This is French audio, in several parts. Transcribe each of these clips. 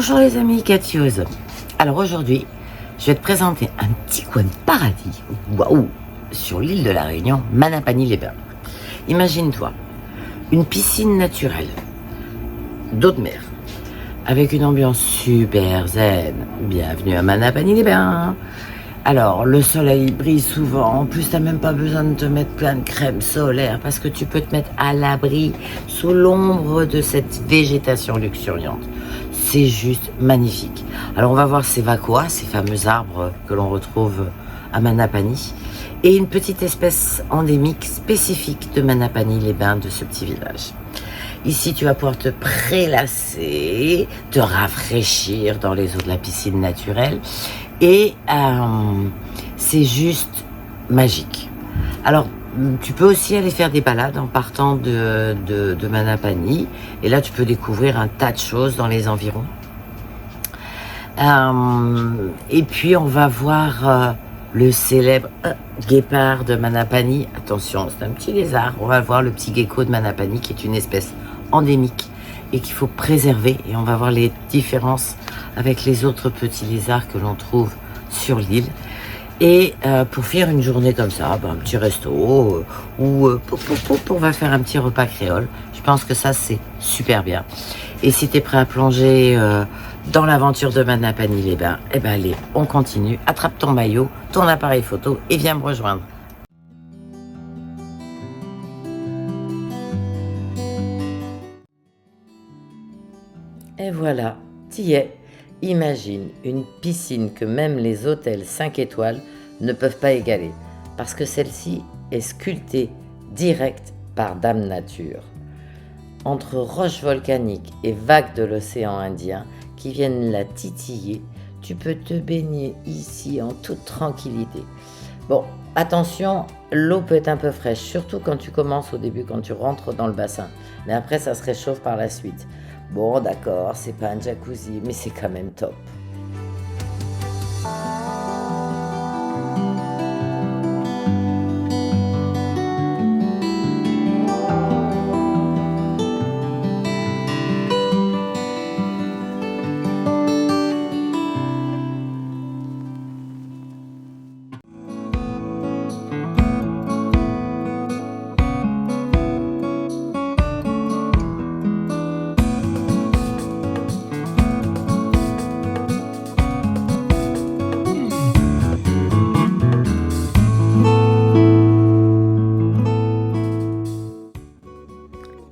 Bonjour les amis, Cathyose. Alors aujourd'hui, je vais te présenter un petit coin de paradis, waouh, sur l'île de la Réunion, Manapani-les-Bains. Imagine-toi, une piscine naturelle, d'eau de mer, avec une ambiance super zen. Bienvenue à Manapani-les-Bains. Alors, le soleil brille souvent. En plus, t'as même pas besoin de te mettre plein de crème solaire parce que tu peux te mettre à l'abri sous l'ombre de cette végétation luxuriante. C'est juste magnifique. Alors, on va voir ces vacoas, ces fameux arbres que l'on retrouve à Manapani, et une petite espèce endémique spécifique de Manapani-les-Bains, de ce petit village. Ici, tu vas pouvoir te prélasser, te rafraîchir dans les eaux de la piscine naturelle. Et c'est juste magique. Alors, tu peux aussi aller faire des balades en partant de Manapani. Et là, tu peux découvrir un tas de choses dans les environs. Et puis, on va voir le célèbre guépard de Manapani. Attention, c'est un petit lézard. On va voir le petit gecko de Manapani, qui est une espèce endémique et qu'il faut préserver. Et on va voir les différences avec les autres petits lézards que l'on trouve sur l'île. Et pour faire une journée comme ça, un petit resto, ou on va faire un petit repas créole. Je pense que ça, c'est super bien. Et si tu es prêt à plonger dans l'aventure de Manapani-les-Bains, eh ben allez, on continue. Attrape ton maillot, ton appareil photo et viens me rejoindre. Et voilà, t'y es. Imagine une piscine que même les hôtels 5 étoiles ne peuvent pas égaler, parce que celle-ci est sculptée direct par Dame Nature. Entre roches volcaniques et vagues de l'océan Indien qui viennent la titiller, tu peux te baigner ici en toute tranquillité. Bon, attention, l'eau peut être un peu fraîche, surtout quand tu commences au début, quand tu rentres dans le bassin. Mais après, ça se réchauffe par la suite. Bon, d'accord, c'est pas un jacuzzi, mais c'est quand même top.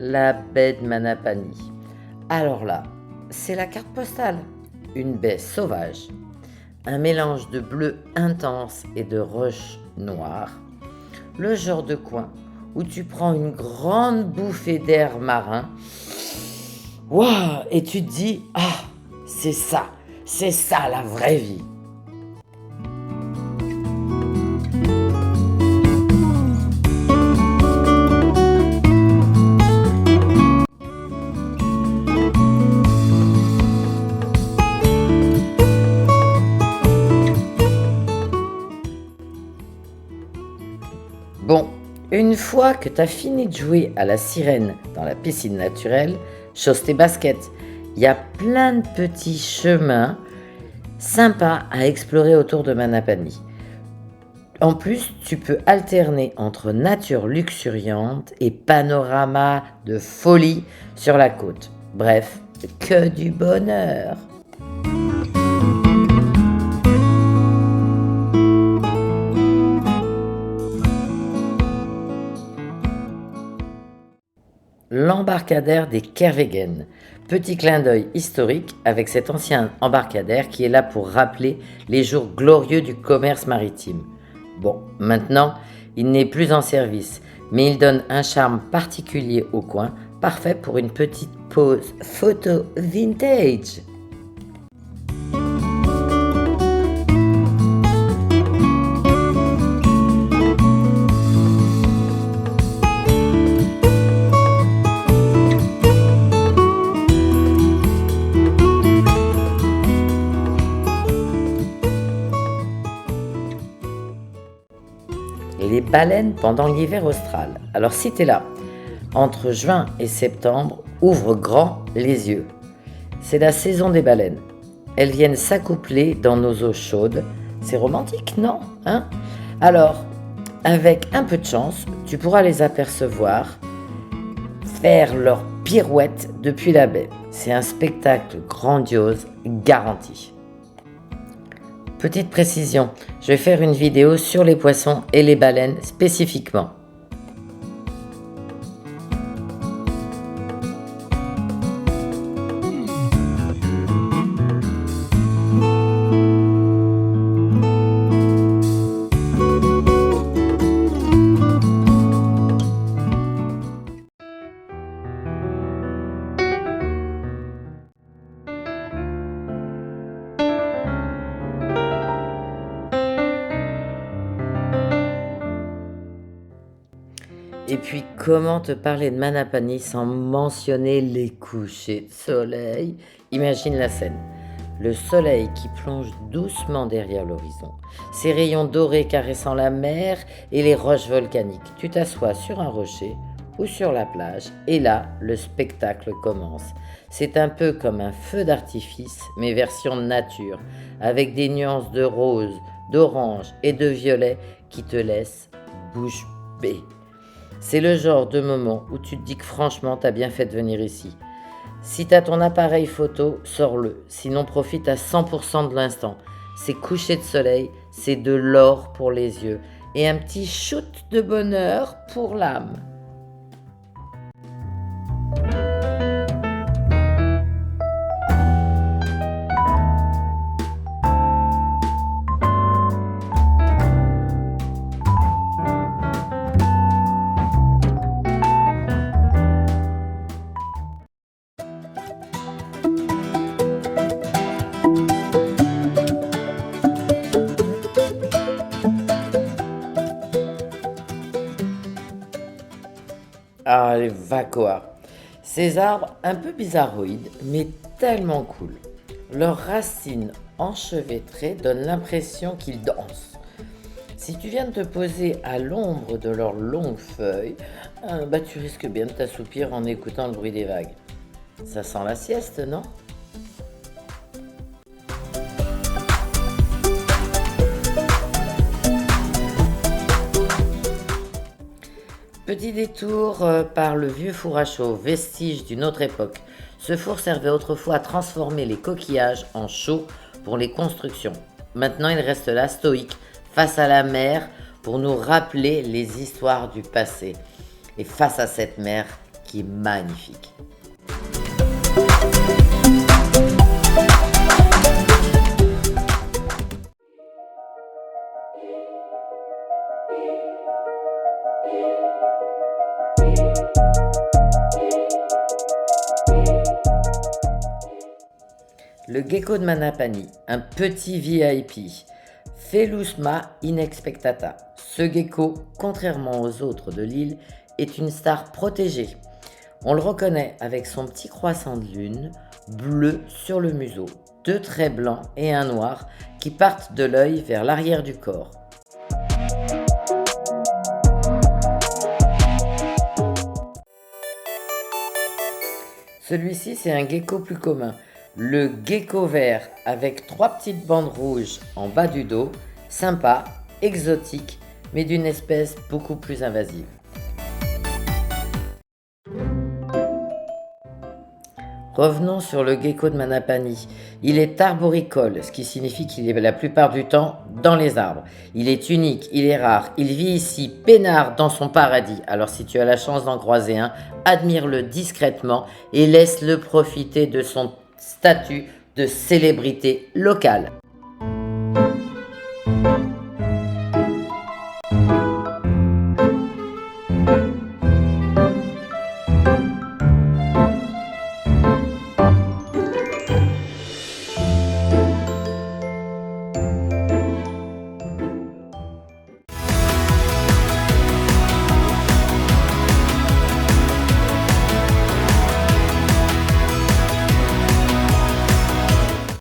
La baie de Manapani. Alors là, c'est la carte postale. Une baie sauvage, un mélange de bleu intense et de roches noires. Le genre de coin où tu prends une grande bouffée d'air marin. Waouh! Et tu te dis, ah, c'est ça la vraie vie. Bon, une fois que tu as fini de jouer à la sirène dans la piscine naturelle, chausse tes baskets. Il y a plein de petits chemins sympas à explorer autour de Manapani. En plus, tu peux alterner entre nature luxuriante et panorama de folie sur la côte. Bref, que du bonheur! L'embarcadère des Kervegen. Petit clin d'œil historique avec cet ancien embarcadère qui est là pour rappeler les jours glorieux du commerce maritime. Bon, maintenant, il n'est plus en service, mais il donne un charme particulier au coin, parfait pour une petite pause photo vintage. Les baleines pendant l'hiver austral. Alors si tu es là, entre juin et septembre, ouvre grand les yeux. C'est la saison des baleines. Elles viennent s'accoupler dans nos eaux chaudes. C'est romantique, non, hein? Alors, avec un peu de chance, tu pourras les apercevoir faire leur pirouette depuis la baie. C'est un spectacle grandiose, garanti. Petite précision, je vais faire une vidéo sur les poissons et les baleines spécifiquement. Et puis, comment te parler de Manapani sans mentionner les couchers de soleil? Imagine la scène. Le soleil qui plonge doucement derrière l'horizon, ses rayons dorés caressant la mer et les roches volcaniques. Tu t'assois sur un rocher ou sur la plage et là, le spectacle commence. C'est un peu comme un feu d'artifice, mais version nature, avec des nuances de rose, d'orange et de violet qui te laissent bouche bée. C'est le genre de moment où tu te dis que franchement, t'as bien fait de venir ici. Si t'as ton appareil photo, sors-le. Sinon, profite à 100% de l'instant. C'est coucher de soleil, c'est de l'or pour les yeux et un petit shoot de bonheur pour l'âme. Ah, les vacoas. Ces arbres un peu bizarroïdes, mais tellement cool. Leurs racines enchevêtrées donnent l'impression qu'ils dansent. Si tu viens de te poser à l'ombre de leurs longues feuilles, tu risques bien de t'assoupir en écoutant le bruit des vagues. Ça sent la sieste, non? Petit détour par le vieux four à chaud, vestige d'une autre époque. Ce four servait autrefois à transformer les coquillages en chaux pour les constructions. Maintenant, il reste là, stoïque, face à la mer, pour nous rappeler les histoires du passé. Et face à cette mer qui est magnifique. Le gecko de Manapani, un petit VIP, Felusma inexpectata. Ce gecko, contrairement aux autres de l'île, est une star protégée. On le reconnaît avec son petit croissant de lune, bleu sur le museau, deux traits blancs et un noir qui partent de l'œil vers l'arrière du corps. Celui-ci, c'est un gecko plus commun. Le gecko vert avec 3 petites bandes rouges en bas du dos, sympa, exotique, mais d'une espèce beaucoup plus invasive. Revenons sur le gecko de Manapani. Il est arboricole, ce qui signifie qu'il est la plupart du temps dans les arbres. Il est unique, il est rare, il vit ici, peinard dans son paradis. Alors si tu as la chance d'en croiser un, admire-le discrètement et laisse-le profiter de son statut de célébrité locale.